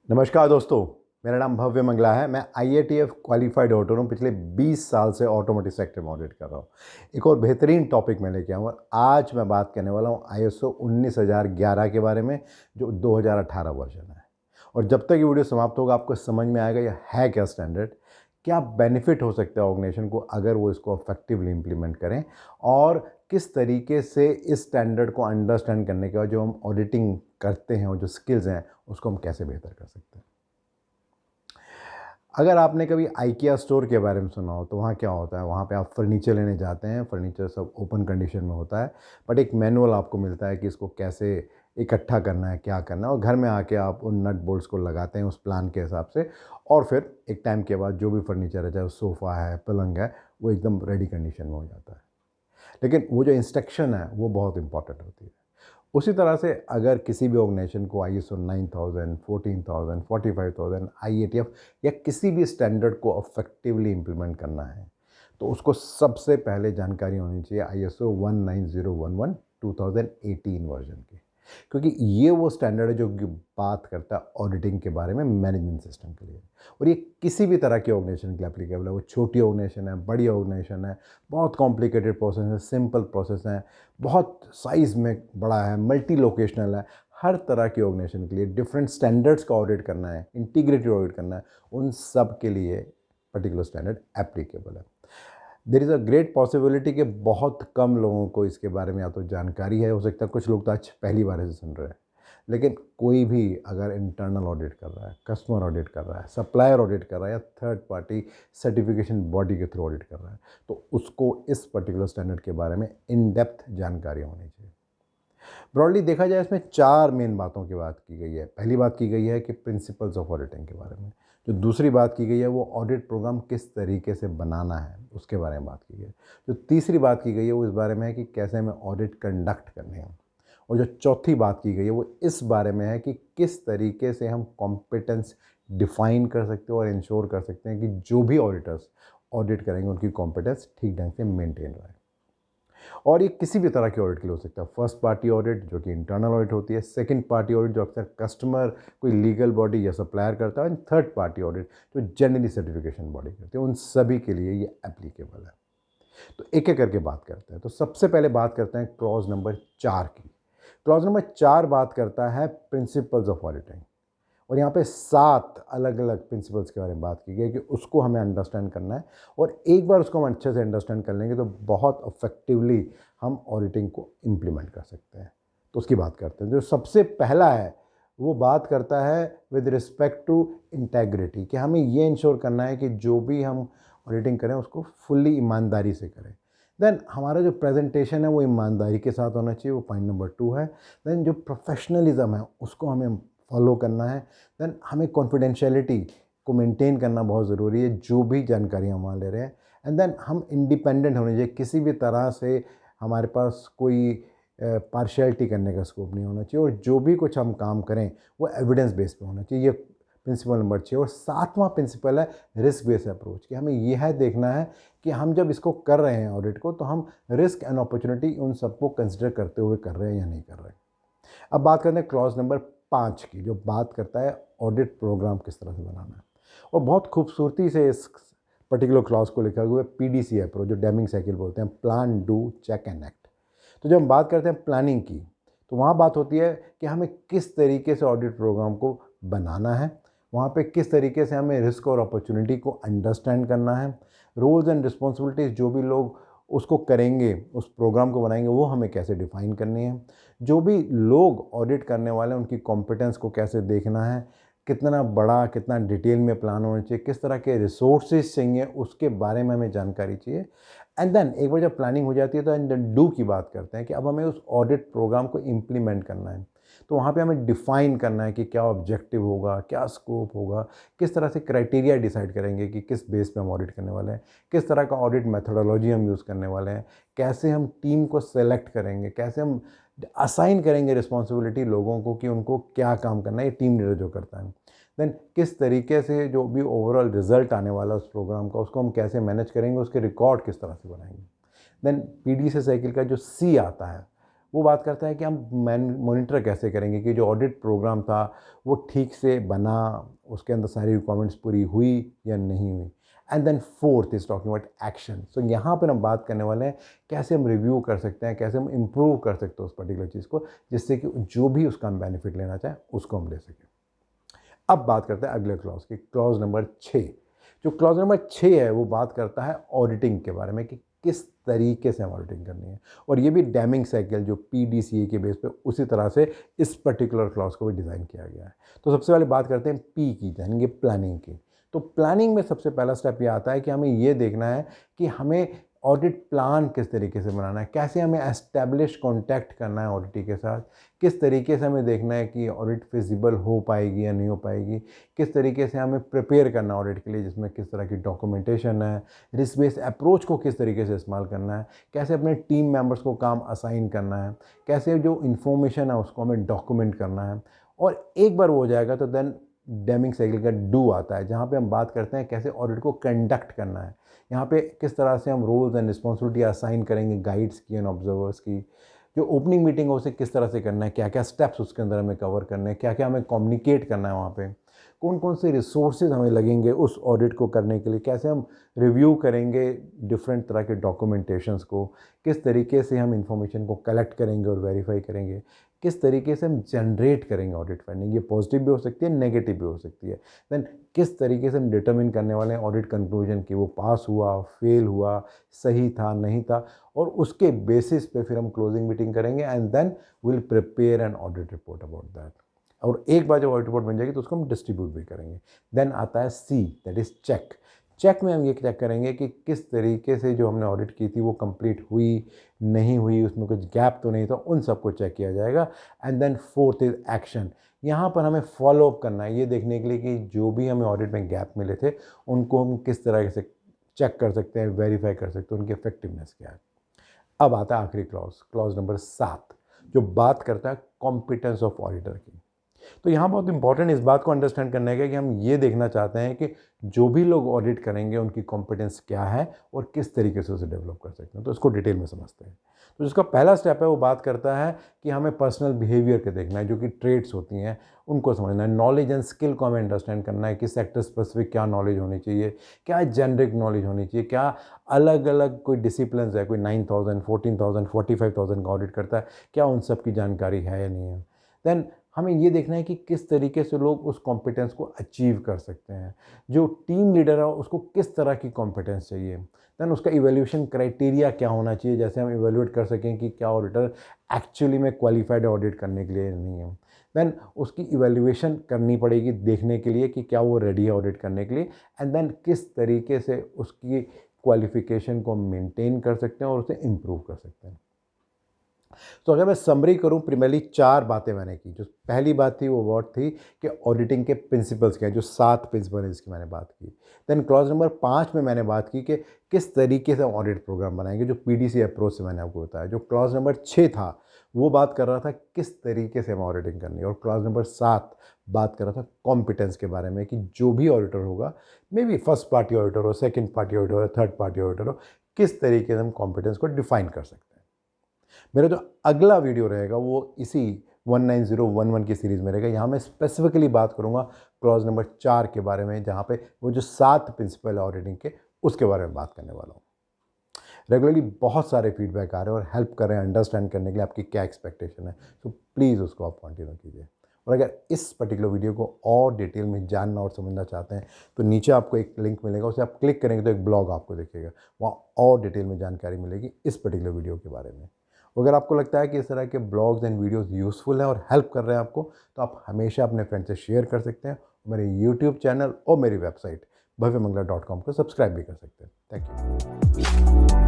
नमस्कार दोस्तों, मेरा नाम भव्य मंगला है। मैं IATF क्वालिफाइड ऑडिटर हूँ। पिछले 20 साल से ऑटोमोटिव सेक्टर में ऑडिट कर रहा हूँ। एक और बेहतरीन टॉपिक मैं लेके आऊँ और आज मैं बात करने वाला हूँ ISO 19011 के बारे में, जो 2018 वर्जन है। और जब तक ये वीडियो समाप्त होगा आपको समझ में आएगा ये है क्या स्टैंडर्ड, क्या बेनिफिट हो सकता है ऑर्गेनाइजेशन को अगर वो इसको इफेक्टिवली इम्प्लीमेंट करें, और किस तरीके से इस स्टैंडर्ड को अंडरस्टैंड करने के बाद जो हम ऑडिटिंग करते हैं और जो स्किल्स हैं उसको हम कैसे बेहतर कर सकते हैं। अगर आपने कभी IKEA स्टोर के बारे में सुना हो तो वहाँ क्या होता है, वहाँ पे आप फर्नीचर लेने जाते हैं, फर्नीचर सब ओपन कंडीशन में होता है, बट एक मैनुअल आपको मिलता है कि इसको कैसे इकट्ठा करना है, क्या करना है, और घर में आके आप उन नट बोल्ट्स को लगाते हैं उस प्लान के हिसाब से, और फिर एक टाइम के बाद जो भी फर्नीचर है, चाहे वो सोफ़ा है, पलंग है, वो एकदम रेडी कंडीशन में हो जाता है। लेकिन वो जो इंस्ट्रक्शन है वो बहुत इंपॉर्टेंट होती है। उसी तरह से अगर किसी भी ऑर्गेनाइजेशन को ISO 9000, 14000, 45000, IATF या किसी भी स्टैंडर्ड को इफेक्टिवली इम्प्लीमेंट करना है, तो उसको सबसे पहले जानकारी होनी चाहिए ISO 19011 2018 वर्जन की। क्योंकि ये वो स्टैंडर्ड है जो कि बात करता है ऑडिटिंग के बारे में मैनेजमेंट सिस्टम के लिए। और ये किसी भी तरह की ऑर्गेनाइजेशन के लिए एप्लीकेबल है, वो छोटी ऑर्गेनाइजेशन है, बड़ी ऑर्गेनाइजेशन है, बहुत कॉम्प्लिकेटेड प्रोसेस है, सिंपल प्रोसेस है, बहुत साइज़ में बड़ा है, मल्टी लोकेशनल है। हर तरह की ऑर्गेनाइजेशन के लिए डिफरेंट स्टैंडर्ड्स का ऑडिट करना है, इंटीग्रेटेड ऑडिट करना है, उन सब के लिए पर्टिकुलर स्टैंडर्ड एप्लीकेबल है। There is a great possibility कि बहुत कम लोगों को इसके बारे में या तो जानकारी है, हो सकता है कुछ लोग तो आज पहली बार इसे सुन रहे हैं। लेकिन कोई भी अगर इंटरनल ऑडिट कर रहा है, कस्टमर ऑडिट कर रहा है, सप्लायर ऑडिट कर रहा है, या थर्ड पार्टी सर्टिफिकेशन बॉडी के थ्रू ऑडिट कर रहा है, तो उसको इस पर्टिकुलर स्टैंडर्ड के बारे में इन डेप्थ जानकारी होनी चाहिए। ब्रॉडली देखा जाए इसमें 4 मेन बातों की बात की गई है। पहली बात की गई है कि प्रिंसिपल्स ऑफ ऑडिटिंग के बारे में। जो दूसरी बात की गई है वो ऑडिट प्रोग्राम किस तरीके से बनाना है, उसके बारे में बात की गई है। जो तीसरी बात की गई है वो इस बारे में है कि कैसे हमें ऑडिट कंडक्ट करने हैं। और जो चौथी बात की गई है वो इस बारे में है कि किस तरीके से हम कॉम्पिटेंस डिफाइन कर सकते हैं और इंश्योर कर सकते हैं कि जो भी ऑडिटर्स ऑडिट करेंगे उनकी कॉम्पिटेंस ठीक ढंग से मेंटेन रहे। और ये किसी भी तरह के ऑडिट के लिए हो सकता है। फर्स्ट पार्टी ऑडिट जो कि इंटरनल ऑडिट होती है, सेकंड पार्टी ऑडिट जो अक्सर कस्टमर कोई लीगल बॉडी या सप्लायर करता है, एंड थर्ड पार्टी ऑडिट जो जनरली सर्टिफिकेशन बॉडी करती है। उन सभी के लिए ये एप्लीकेबल है। तो एक एक करके बात करते हैं। तो सबसे पहले बात करते हैं क्लॉज नंबर 4 की। क्लॉज नंबर 4 बात करता है प्रिंसिपल्स ऑफ ऑडिटिंग, और यहाँ पे 7 अलग अलग प्रिंसिपल्स के बारे में बात की गई कि उसको हमें अंडरस्टैंड करना है। और एक बार उसको हम अच्छे से अंडरस्टैंड कर लेंगे तो बहुत इफेक्टिवली हम ऑडिटिंग को इम्प्लीमेंट कर सकते हैं। तो उसकी बात करते हैं। जो सबसे पहला है वो बात करता है विद रिस्पेक्ट टू इंटेग्रिटी, कि हमें ये इंश्योर करना है कि जो भी हम ऑडिटिंग करें उसको फुल्ली ईमानदारी से करें। देन हमारा जो प्रेजेंटेशन है वो ईमानदारी के साथ होना चाहिए, वो पॉइंट नंबर 2 है। देन जो प्रोफेशनलिज्म है उसको हमें फॉलो करना है। देन हमें कॉन्फिडेंशियलिटी को मेंटेन करना बहुत ज़रूरी है, जो भी जानकारी हम वहाँ ले रहे हैं। एंड देन हम इंडिपेंडेंट होने चाहिए, किसी भी तरह से हमारे पास कोई पार्शियलिटी करने का स्कोप नहीं होना चाहिए, और जो भी कुछ हम काम करें वो एविडेंस बेस पे होना चाहिए। ये प्रिंसिपल नंबर 6। और 7वां प्रिंसिपल है रिस्क बेस्ड अप्रोच, कि हमें यह है देखना है कि हम जब इसको कर रहे हैं ऑडिट को, तो हम रिस्क एंड अपॉर्चुनिटी उन सबको कंसिडर करते हुए कर रहे हैं या नहीं कर रहे हैं। अब बात करते हैं क्लॉज नंबर 5 की, जो बात करता है ऑडिट प्रोग्राम किस तरह से बनाना है। और बहुत खूबसूरती से इस पर्टिकुलर क्लॉज को लिखा हुआ है PDC अप्रोच, जो डेमिंग साइकिल बोलते हैं, plan, do, check and act. तो जब हम बात करते हैं प्लानिंग की, तो वहाँ बात होती है कि हमें किस तरीके से ऑडिट प्रोग्राम को बनाना है, वहाँ पे किस तरीके से हमें रिस्क और अपॉर्चुनिटी को अंडरस्टैंड करना है, रोल्स एंड रिस्पॉन्सिबिलिटीज़ जो भी लोग उसको करेंगे, उस प्रोग्राम को बनाएंगे, वो हमें कैसे डिफ़ाइन करनी है, जो भी लोग ऑडिट करने वाले हैं उनकी कॉम्पिटेंस को कैसे देखना है, कितना बड़ा, कितना डिटेल में प्लान होना चाहिए, किस तरह के रिसोर्सेज चाहिए, उसके बारे में हमें जानकारी चाहिए। एंड देन एक बार जब प्लानिंग हो जाती है तो एंड डू की बात करते हैं कि अब हमें उस ऑडिट प्रोग्राम को इम्प्लीमेंट करना है। तो वहाँ पे हमें डिफ़ाइन करना है कि क्या ऑब्जेक्टिव होगा, क्या स्कोप होगा, किस तरह से क्राइटेरिया डिसाइड करेंगे कि किस बेस पे हम ऑडिट करने वाले हैं, किस तरह का ऑडिट मेथोडोलॉजी हम यूज़ करने वाले हैं, कैसे हम टीम को सेलेक्ट करेंगे, कैसे हम असाइन करेंगे रिस्पॉन्सिबिलिटी लोगों को कि उनको क्या काम करना है, ये टीम लीडर जो करता है। देन किस तरीके से जो भी ओवरऑल रिजल्ट आने वाला है उस प्रोग्राम का, उसको हम कैसे मैनेज करेंगे, उसके रिकॉर्ड किस तरह से बनाएंगे। देन PDC साइकिल का जो C आता है वो बात करता है कि हम मॉनिटर कैसे करेंगे कि जो ऑडिट प्रोग्राम था वो ठीक से बना, उसके अंदर सारी रिक्वायरमेंट्स पूरी हुई या नहीं हुई। And then fourth is talking about action. So यहाँ पर हम बात करने वाले हैं कैसे हम रिव्यू कर सकते हैं, कैसे हम इम्प्रूव कर सकते हैं उस पर्टिकुलर चीज़ को, जिससे कि जो भी उसका हम बेनिफिट लेना चाहें उसको हम ले सकें। अब बात करते हैं अगले क्लॉज की, क्लॉज नंबर 6। जो क्लॉज नंबर 6 है वो बात करता है ऑडिटिंग के बारे में कि किस तरीके से हम ऑडिटिंग करनी है, और ये भी डैमिंग साइकिल जो PDCA के बेस पे उसी तरह से इस पर्टिकुलर क्लॉज को भी डिज़ाइन किया गया है। तो सबसे पहले बात करते हैं P की, यानी कि प्लानिंग की। तो प्लानिंग में सबसे पहला स्टेप ये आता है कि हमें ये देखना है कि हमें ऑडिट प्लान किस तरीके से बनाना है, कैसे हमें एस्टेब्लिश कॉन्टैक्ट करना है ऑडिटी के साथ, किस तरीके से हमें देखना है कि ऑडिट फिजिबल हो पाएगी या नहीं हो पाएगी, किस तरीके से हमें प्रिपेयर करना है ऑडिट के लिए, जिसमें किस तरह की डॉक्यूमेंटेशन है, रिस्क बेस्ड अप्रोच को किस तरीके से इस्तेमाल करना है, कैसे अपने टीम मेंबर्स को काम असाइन करना है, कैसे जो इन्फॉर्मेशन है उसको हमें डॉक्यूमेंट करना है। और एक बार वो हो जाएगा तो देन डेमिंग साइकिल का डू आता है, जहाँ पे हम बात करते हैं कैसे ऑडिट को कंडक्ट करना है। यहाँ पे किस तरह से हम रोल्स एंड रिस्पॉन्सिबिलिटी असाइन करेंगे गाइड्स की एंड ऑब्जर्वर्स की, जो ओपनिंग मीटिंग है उसे किस तरह से करना है, क्या क्या स्टेप्स उसके अंदर हमें कवर करने हैं, क्या क्या हमें कम्युनिकेट करना है, वहाँ पे कौन कौन से रिसोर्सेज हमें लगेंगे उस ऑडिट को करने के लिए, कैसे हम रिव्यू करेंगे डिफरेंट तरह के डॉक्यूमेंटेशंस को, किस तरीके से हम इंफॉर्मेशन को कलेक्ट करेंगे और वेरीफाई करेंगे, किस तरीके से हम जनरेट करेंगे ऑडिट फंडिंग। ये पॉजिटिव भी हो सकती है, नेगेटिव भी हो सकती है। देन किस तरीके से हम डिटरमिन करने वाले हैं ऑडिट कंक्लूजन कि वो पास हुआ, फेल हुआ, सही था, नहीं था, और उसके बेसिस पे फिर हम क्लोजिंग मीटिंग करेंगे and then will prepare an audit report about that. और एक बार जब ऑडिट रिपोर्ट बन जाएगी तो उसको हम डिस्ट्रीब्यूट भी करेंगे। देन आता है C, that is check. Check में हम ये चेक करेंगे कि किस तरीके से जो हमने ऑडिट की थी वो कंप्लीट हुई, नहीं हुई, उसमें कुछ गैप तो नहीं था, उन सबको चेक किया जाएगा। And then fourth is action. यहाँ पर हमें फॉलो अप करना है ये देखने के लिए कि जो भी हमें ऑडिट में गैप मिले थे उनको हम किस तरह से चेक कर सकते हैं, वेरीफाई कर सकते हैं, उनकी इफेक्टिवनेस क्या है। अब आता है आखिरी क्लॉज, क्लॉज नंबर 7, जो बात करता है कॉम्पिटेंस ऑफ ऑडिटर की। तो यहाँ बहुत इंपॉर्टेंट इस बात को अंडरस्टैंड करने का कि हम ये देखना चाहते हैं कि जो भी लोग ऑडिट करेंगे उनकी कॉम्पिटेंस क्या है और किस तरीके से उसे डेवलप कर सकते हैं। तो इसको डिटेल में समझते हैं। तो जिसका पहला स्टेप है वो बात करता है कि हमें पर्सनल बिहेवियर के देखना है, जो कि ट्रेड्स होती हैं उनको समझना है, नॉलेज एंड स्किल को हमें अंडरस्टैंड करना है कि सेक्टर स्पेसिफिक क्या नॉलेज होनी चाहिए, क्या जेनरिक नॉलेज होनी चाहिए, क्या अलग अलग कोई डिसिप्लिन है, कोई 9,000, 14,000, 45,000 का ऑडिट करता है, क्या उन सब की जानकारी है या नहीं है। देन हमें ये देखना है कि किस तरीके से लोग उस कॉम्पिटेंस को अचीव कर सकते हैं, जो टीम लीडर है उसको किस तरह की कॉम्पिटेंस चाहिए। देन उसका इवैल्यूएशन क्राइटेरिया क्या होना चाहिए, जैसे हम इवैल्यूएट कर सकें कि क्या ऑडिटर एक्चुअली में क्वालिफाइड ऑडिट करने के लिए नहीं है। देन उसकी इवैल्यूएशन करनी पड़ेगी देखने के लिए कि क्या वो रेडी है ऑडिट करने के लिए, एंड देन किस तरीके से उसकी क्वालिफिकेशन को मेंटेन कर सकते हैं और उसे इम्प्रूव कर सकते हैं। तो अगर मैं समरी करूं, प्राइमरली 4 बातें मैंने की। जो पहली बात थी वो वर्ड थी कि ऑडिटिंग के प्रिंसिपल्स क्या हैं, जो 7 प्रिंसिपल हैं इसकी मैंने बात की। देन क्लॉज नंबर 5 में मैंने बात की कि किस तरीके से हम ऑडिट प्रोग्राम बनाएंगे, जो PDCA अप्रोच से मैंने आपको बताया। जो क्लॉज नंबर 6 था वो बात कर रहा था किस तरीके से हम ऑडिटिंग करनी है, और क्लॉज नंबर 7 बात कर रहा था कॉम्पिटेंस के बारे में कि जो भी ऑडिटर होगा, may be first party auditor हो, सेकेंड पार्टी ऑडिटर हो, थर्ड पार्टी ऑडिटर हो, किस तरीके से हम कॉम्पिटेंस को डिफाइन कर सकते हैं। मेरा जो अगला वीडियो रहेगा वो इसी 19011 की सीरीज़ में रहेगा। यहाँ मैं स्पेसिफिकली बात करूँगा क्लॉज नंबर 4 के बारे में, जहाँ पे वो जो 7 प्रिंसिपल है ऑडिटिंग के उसके बारे में बात करने वाला हूँ। रेगुलरली बहुत सारे फीडबैक आ रहे हैं और हेल्प कर रहे हैं अंडरस्टैंड करने के लिए आपकी क्या एक्सपेक्टेशन है। तो प्लीज़ उसको आप कंटिन्यू कीजिए। और अगर इस पर्टिकुलर वीडियो को और डिटेल में जानना और समझना चाहते हैं तो नीचे आपको एक लिंक मिलेगा, उसे आप क्लिक करेंगे तो एक ब्लॉग आपको दिखेगा, वहाँ और डिटेल में जानकारी मिलेगी इस पर्टिकुलर वीडियो के बारे में। अगर आपको लगता है कि इस तरह के ब्लॉग्स एंड वीडियोस यूज़फुल हैं और हेल्प कर रहे हैं आपको, तो आप हमेशा अपने फ्रेंड से शेयर कर सकते हैं। मेरे यूट्यूब चैनल और मेरी वेबसाइट bhavyamangla.com को सब्सक्राइब भी कर सकते हैं। Thank you.